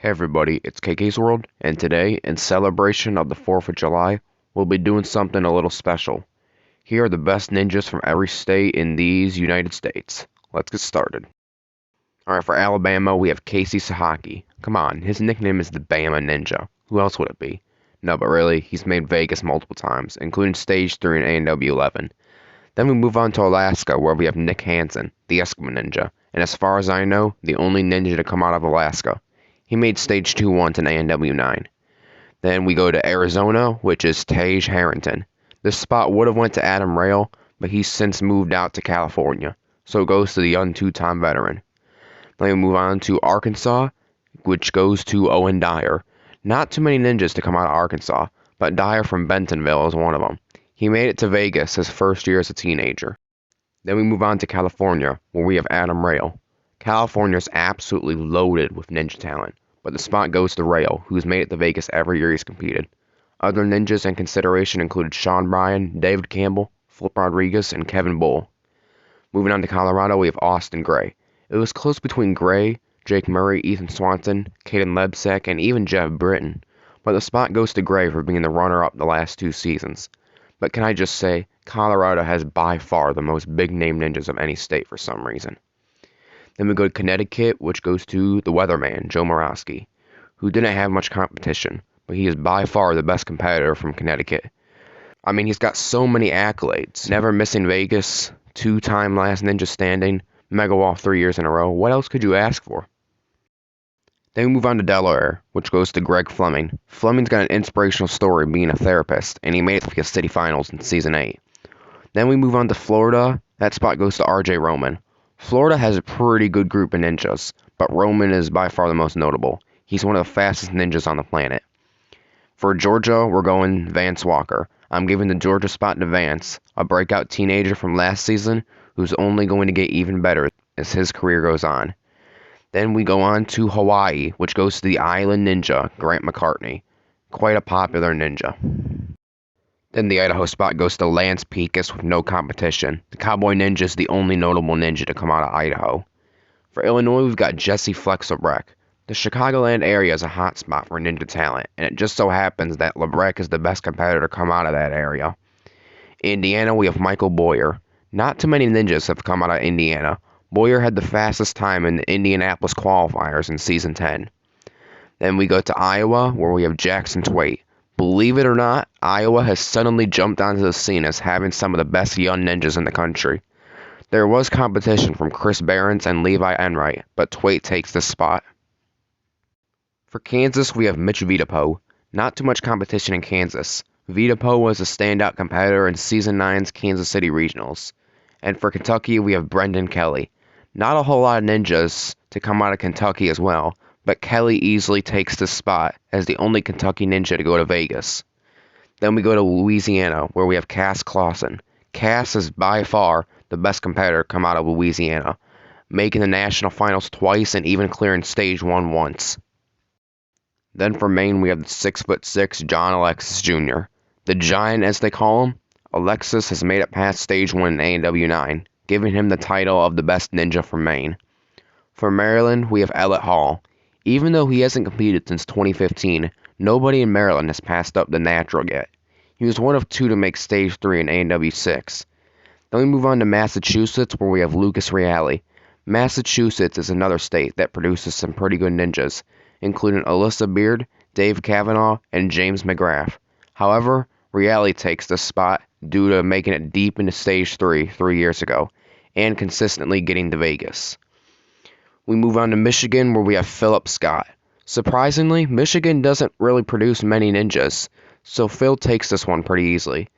Hey everybody, it's KK's World, and today, in celebration of the 4th of July, we'll be doing something a little special. Here are the best ninjas from every state in these United States. Let's get started. Alright, for Alabama, we have Casey SUHOCKI. Come on, his nickname is the Bama Ninja. Who else would it be? No, but really, he's made Vegas multiple times, including Stage 3 in A&W 11. Then we move on to Alaska, where we have Nick Hansen, the Eskimo Ninja, and as far as I know, the only ninja to come out of Alaska. He made Stage 2 once in A&W 9. Then we go to Arizona, which is TAGE HERRINGTON. This spot would have went to RAYL, but he's since moved out to California, so it goes to the young two-time veteran. Then we move on to Arkansas, which goes to OWEN DYER. Not too many ninjas to come out of Arkansas, but DYER from Bentonville is one of them. He made it to Vegas his first year as a teenager. Then we move on to California, where we have RAYL. California is absolutely loaded with ninja talent, but the spot goes to RAYL, who's made it to Vegas every year he's competed. Other ninjas in consideration included Sean Bryan, David Campbell, Flip Rodriguez, and Kevin Bull. Moving on to Colorado, we have Austin Gray. It was close between Gray, Jake Murray, Ethan Swanson, Caden Lebsack, and even Jeff Britton, but the spot goes to Gray for being the runner-up the last 2 seasons. But can I just say, Colorado has by far the most big-name ninjas of any state for some reason. Then we go to Connecticut, which goes to the weatherman, Joe MORAVSKY, who didn't have much competition, but he is by far the best competitor from Connecticut. I mean, he's got so many accolades. Never missing Vegas, 2-time last ninja standing, Mega Wall 3 years in a row. What else could you ask for? Then we move on to Delaware, which goes to Greg Fleming. Fleming's got an inspirational story being a therapist, and he made it to the city finals in Season 8. Then we move on to Florida. That spot goes to RJ Roman. Florida has a pretty good group of ninjas, but Roman is by far the most notable. He's one of the fastest ninjas on the planet. For Georgia, we're going Vance Walker. I'm giving the Georgia spot to Vance, a breakout teenager from last season who's only going to get even better as his career goes on. Then we go on to Hawaii, which goes to the Island Ninja, Grant McCartney. Quite a popular ninja. Then the Idaho spot goes to Lance Pekus with no competition. The Cowboy Ninja is the only notable ninja to come out of Idaho. For Illinois, we've got Jesse Flex LeBrec. The Chicagoland area is a hot spot for ninja talent, and it just so happens that LeBrec is the best competitor to come out of that area. Indiana, we have Michael Boyer. Not too many ninjas have come out of Indiana. Boyer had the fastest time in the Indianapolis qualifiers in Season 10. Then we go to Iowa, where we have Jackson TWAIT. Believe it or not, Iowa has suddenly jumped onto the scene as having some of the best young ninjas in the country. There was competition from Chris Behrens and Levi Enright, but TWAIT takes this spot. For Kansas, we have Mitch VEDEPO. Not too much competition in Kansas. VEDEPO was a standout competitor in Season 9's Kansas City Regionals. And for Kentucky, we have Brendan Kelly. Not a whole lot of ninjas to come out of Kentucky as well, but Kelly easily takes this spot as the only Kentucky ninja to go to Vegas. Then we go to Louisiana, where we have Cass CLAWSON. Cass is by far the best competitor to come out of Louisiana, making the national finals twice and even clearing Stage 1 once. Then for Maine, we have the 6'6" John Alexis Jr. The Giant, as they call him. Alexis has made it past Stage 1 in A&W 9, giving him the title of the best ninja from Maine. For Maryland, we have ELET Hall. Even though he hasn't competed since 2015, nobody in Maryland has passed up the natural yet. He was one of 2 to make Stage 3 in A&W 6. Then we move on to Massachusetts, where we have Lucas Reale. Massachusetts is another state that produces some pretty good ninjas, including Alyssa Beard, Dave Kavanaugh, and James McGrath. However, Reale takes this spot due to making it deep into Stage 3 years ago, and consistently getting to Vegas. We move on to Michigan, where we have Philip Scott. Surprisingly, Michigan doesn't really produce many ninjas, so Phil takes this one pretty easily.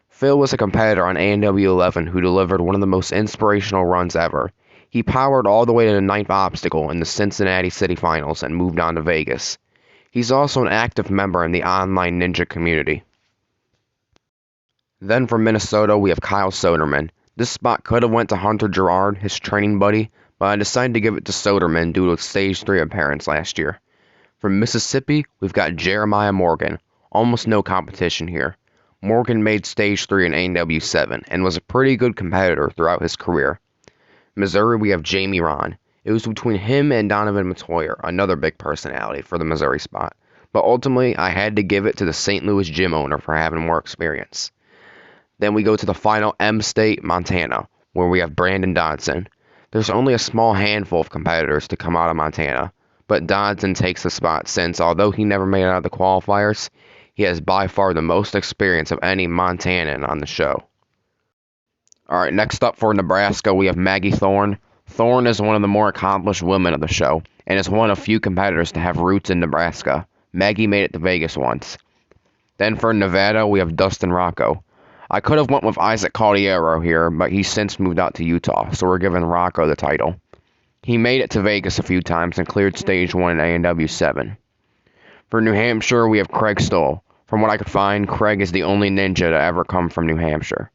Phil was a competitor on A&W 11 who delivered one of the most inspirational runs ever. He powered all the way to the 9th obstacle in the Cincinnati City Finals and moved on to Vegas. He's also an active member in the online ninja community. Then from Minnesota, we have Kyle Soderman. This spot could have went to Hunter Gerard, his training buddy, but I decided to give it to Soderman due to its Stage 3 appearance last year. From Mississippi, we've got Jeremiah Morgan. Almost no competition here. Morgan made Stage 3 in A&W 7 and was a pretty good competitor throughout his career. Missouri, we have Jamie Rahn. It was between him and Donovan Matoyer, another big personality for the Missouri spot. But ultimately, I had to give it to the St. Louis gym owner for having more experience. Then we go to the final M state, Montana, where we have Brandon Dodson. There's only a small handful of competitors to come out of Montana, but Dodson takes the spot since, although he never made it out of the qualifiers, he has by far the most experience of any Montanan on the show. Alright, next up for Nebraska, we have Maggie Thorne. Thorne is one of the more accomplished women of the show, and is one of few competitors to have roots in Nebraska. Maggie made it to Vegas once. Then for Nevada, we have Dustin Rocco. I could have went with Isaac Caldiero here, but he's since moved out to Utah, so we're giving Rocco the title. He made it to Vegas a few times and cleared stage 1 in A&W 7. For New Hampshire, we have CRAIGSTOWELL. From what I could find, Craig is the only ninja to ever come from New Hampshire.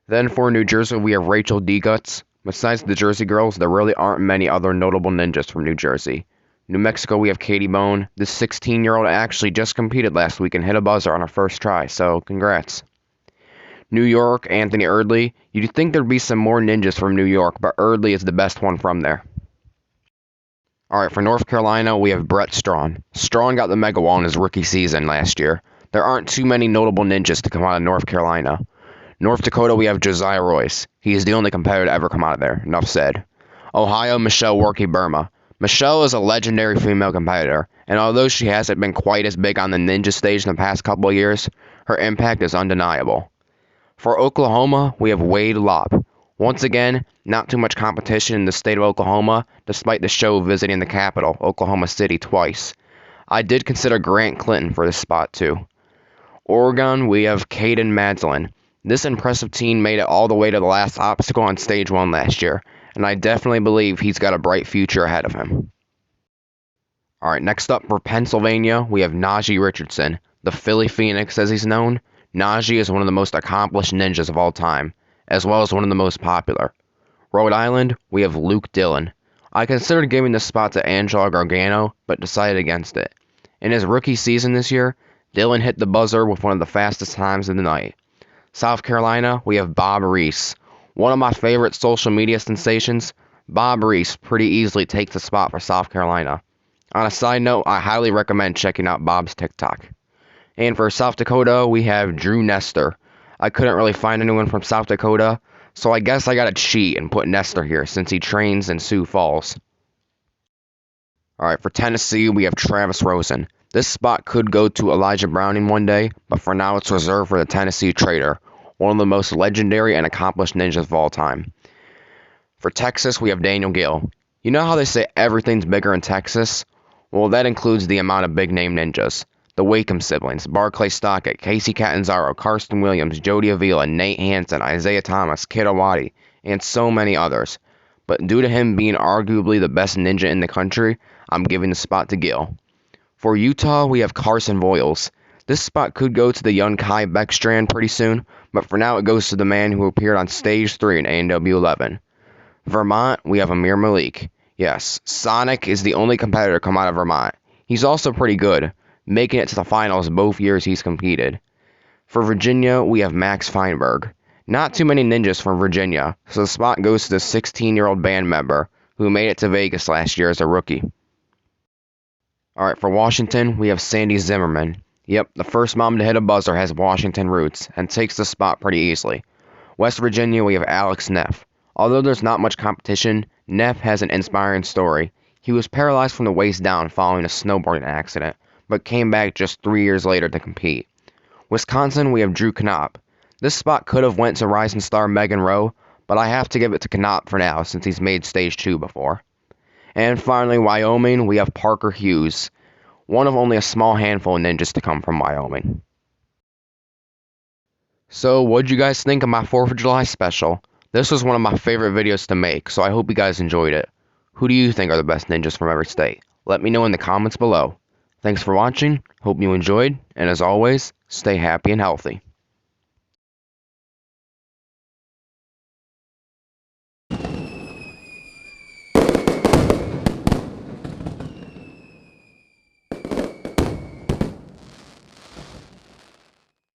Then for New Jersey, we have Rachel DEGUTZ. Besides the Jersey girls, there really aren't many other notable ninjas from New Jersey. New Mexico, we have Katie Bone. This 16-year-old actually just competed last week and hit a buzzer on her first try, so congrats. New York, Anthony Eardley. You'd think there'd be some more ninjas from New York, but Eardley is the best one from there. Alright, for North Carolina, we have Brett Strawn. Strawn got the Mega Wall in his rookie season last year. There aren't too many notable ninjas to come out of North Carolina. North Dakota, we have Josiah Royce. He is the only competitor to ever come out of there. Enough said. Ohio, Michelle Worky Burma. Michelle is a legendary female competitor, and although she hasn't been quite as big on the ninja stage in the past couple of years, her impact is undeniable. For Oklahoma, we have Wade Lopp. Once again, not too much competition in the state of Oklahoma, despite the show visiting the capital, Oklahoma City, twice. I did consider Grant Clinton for this spot too. Oregon, we have Caden Madselin. This impressive teen made it all the way to the last obstacle on stage 1 last year, and I definitely believe he's got a bright future ahead of him. Alright, next up for Pennsylvania, we have Najee Richardson, the Philly Phoenix as he's known. Najee is one of the most accomplished ninjas of all time, as well as one of the most popular. Rhode Island, we have Luke Dillon. I considered giving this spot to Angelo Gargano, but decided against it. In his rookie season this year, Dillon hit the buzzer with one of the fastest times of the night. South Carolina, we have Bob Reese. One of my favorite social media sensations, Bob Reese pretty easily takes the spot for South Carolina. On a side note, I highly recommend checking out Bob's TikTok. And for South Dakota, we have Drew Nestor. I couldn't really find anyone from South Dakota, so I guess I gotta cheat and put Nestor here since he trains in Sioux Falls. Alright, for Tennessee, we have Travis Rosen. This spot could go to Elijah Browning one day, but for now it's reserved for the Tennessee Trader, one of the most legendary and accomplished ninjas of all time. For Texas, we have Daniel Gill. You know how they say everything's bigger in Texas? Well, that includes the amount of big-name ninjas. The Wakeham siblings, Barclay Stockett, Casey Catanzaro, Karsten Williams, Jody Avila, Nate Hansen, Isaiah Thomas, Kid Awadi, and so many others. But due to him being arguably the best ninja in the country, I'm giving the spot to Gill. For Utah, we have Carson Voiles. This spot could go to the young Kai Beckstrand pretty soon, but for now it goes to the man who appeared on Stage 3 in A&W 11. Vermont, we have Amir Malik. Yes, Sonic is the only competitor to come out of Vermont. He's also pretty good, making it to the finals both years he's competed. For Virginia, we have Max Feinberg. Not too many ninjas from Virginia, so the spot goes to the 16-year-old band member who made it to Vegas last year as a rookie. Alright, for Washington, we have Sandy Zimmerman. Yep, the first mom to hit a buzzer has Washington roots, and takes the spot pretty easily. West Virginia, we have Alex Neff. Although there's not much competition, Neff has an inspiring story. He was paralyzed from the waist down following a snowboarding accident, but came back just 3 years later to compete. Wisconsin, we have Drew Knopp. This spot could have went to rising star Megan Rowe, but I have to give it to Knopp for now since he's made Stage 2 before. And finally, Wyoming, we have Parker Hughes, one of only a small handful of ninjas to come from Wyoming. So, what'd you guys think of my 4th of July special? This was one of my favorite videos to make, so I hope you guys enjoyed it. Who do you think are the best ninjas from every state? Let me know in the comments below. Thanks for watching, hope you enjoyed, and as always, stay happy and healthy.